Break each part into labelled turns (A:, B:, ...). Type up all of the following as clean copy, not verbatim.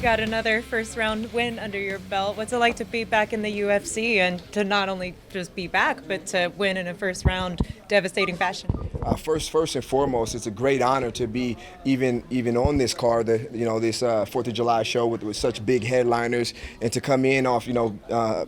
A: got another first-round win under your belt. What's it like to be back in the UFC and to not only just be back, but to win in a first-round devastating fashion?
B: First and foremost, it's a great honor to be even on this card, this 4th of July show with such big headliners, and to come in off,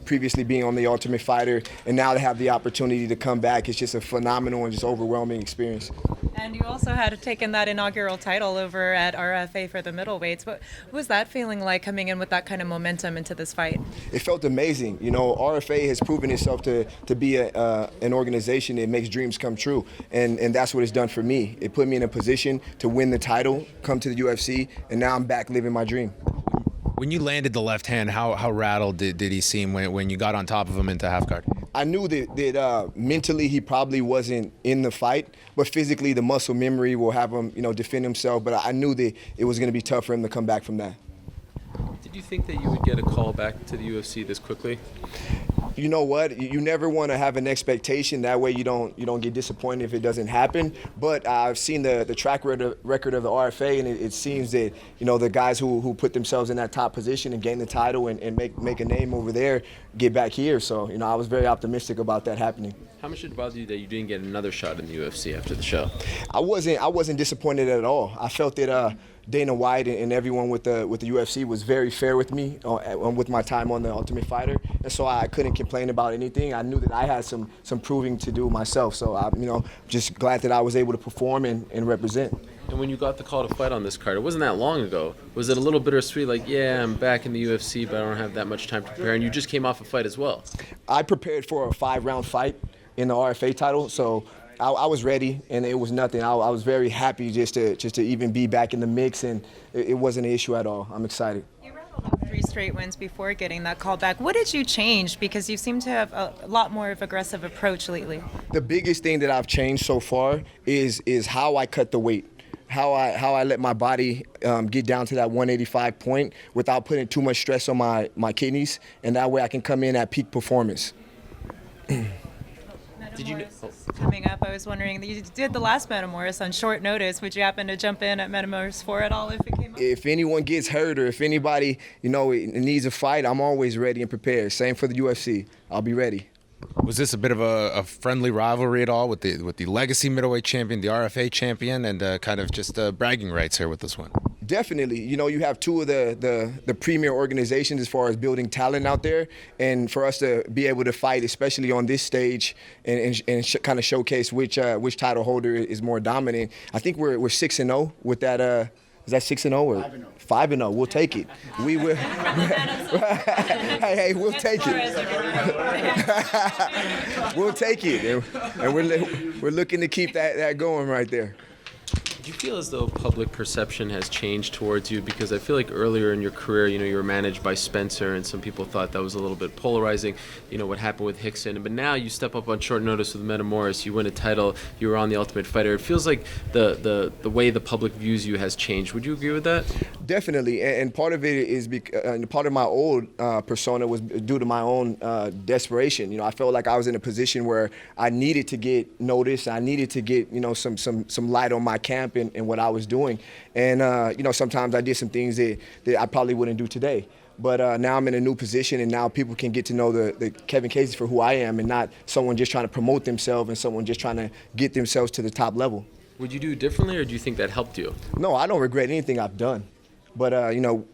B: previously being on the Ultimate Fighter, and now to have the opportunity to come back. It's just a phenomenal and just overwhelming experience.
A: And you also had taken that inaugural title over at RFA for the middleweights. What was that feeling like coming in with that kind of momentum into this fight?
B: It felt amazing. RFA has proven itself to be an organization that makes dreams come true, and that's what it's done for me. It put me in a position to win the title, come to the UFC, and now I'm back living my dream.
C: When you landed the left hand, how rattled did he seem when you got on top of him into half guard?
B: I knew that mentally he probably wasn't in the fight, but physically the muscle memory will have him, defend himself. But I knew that it was going to be tough for him to come back from that.
D: Did you think that you would get a call back to the UFC this quickly?
B: You know what? You never want to have an expectation. That way you don't get disappointed if it doesn't happen. But I've seen the track record of the RFA, and it seems that the guys who put themselves in that top position and gain the title and make a name over there get back here. So I was very optimistic about that happening.
D: How much did it bother you that you didn't get another shot in the UFC after the show?
B: I wasn't disappointed at all. I felt that Dana White and everyone with the UFC was very fair with me with my time on the Ultimate Fighter, and so I couldn't complain about anything. I knew that I had some proving to do myself, so I'm just glad that I was able to perform and represent.
D: And when you got the call to fight on this card, it wasn't that long ago. Was it a little bittersweet, like, yeah, I'm back in the UFC, but I don't have that much time to prepare, and you just came off a fight as well?
B: I prepared for a 5-round fight in the RFA title, so I was ready, and it was nothing. I was very happy just to even be back in the mix, and it wasn't an issue at all. I'm excited.
A: You rattled off 3 straight wins before getting that call back. What did you change? Because you seem to have a lot more of aggressive approach lately.
B: The biggest thing that I've changed so far is how I cut the weight. How I let my body get down to that 185 point without putting too much stress on my kidneys, and that way I can come in at peak performance.
A: Coming up, I was wondering, you did the last Metamoris on short notice. Would you happen to jump in at Metamoris 4 at all if it came up?
B: If anyone gets hurt or if anybody needs a fight, I'm always ready and prepared. Same for the UFC. I'll be ready.
C: Was this a bit of a friendly rivalry at all with the legacy middleweight champion, the RFA champion, and kind of just bragging rights here with this one?
B: Definitely. You have two of the premier organizations as far as building talent out there, and for us to be able to fight, especially on this stage, and kind of showcase which title holder is more dominant. I think we're 6-0 with that. Is that 6-0 or 5-0? We'll take it. We will. hey, we'll take it. We'll take it, and we're looking to keep that going right there.
D: Do you feel as though public perception has changed towards you? Because I feel like earlier in your career, you were managed by Spencer, and some people thought that was a little bit polarizing, what happened with Hickson. But now you step up on short notice with Metamoris, you win a title, you were on the Ultimate Fighter. It feels like the way the public views you has changed. Would you agree with that?
B: Definitely, and part of it is part of my old persona was due to my own desperation. I felt like I was in a position where I needed to get noticed. I needed to get some light on my camp and what I was doing, and sometimes I did some things that I probably wouldn't do today. But now I'm in a new position, and now people can get to know the Kevin Casey for who I am, and not someone just trying to promote themselves and someone just trying to get themselves to the top level.
D: Would you do it differently, or do you think that helped you?
B: No, I don't regret anything I've done. But,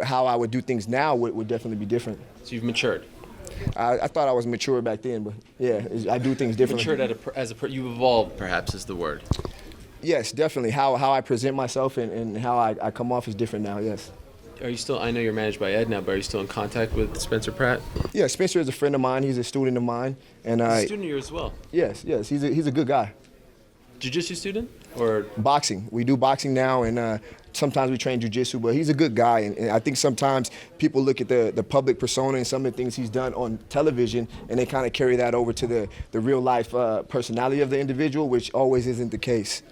B: how I would do things now would definitely be different.
D: So you've matured?
B: I thought I was mature back then, but, yeah, I do things differently.
D: Matured you've evolved, perhaps, is the word.
B: Yes, definitely. How I present myself and how I come off is different now, yes.
D: Are you still, I know you're managed by Ed now, but are you still in contact with Spencer Pratt?
B: Yeah, Spencer is a friend of mine. He's a student of mine. And
D: he's a student of yours as well?
B: Yes. He's a good guy.
D: Jiu-jitsu student? Or
B: boxing. We do boxing now, and sometimes we train jiu-jitsu, but he's a good guy. And I think sometimes people look at the public persona and some of the things he's done on television, and they kind of carry that over to the real-life personality of the individual, which always isn't the case.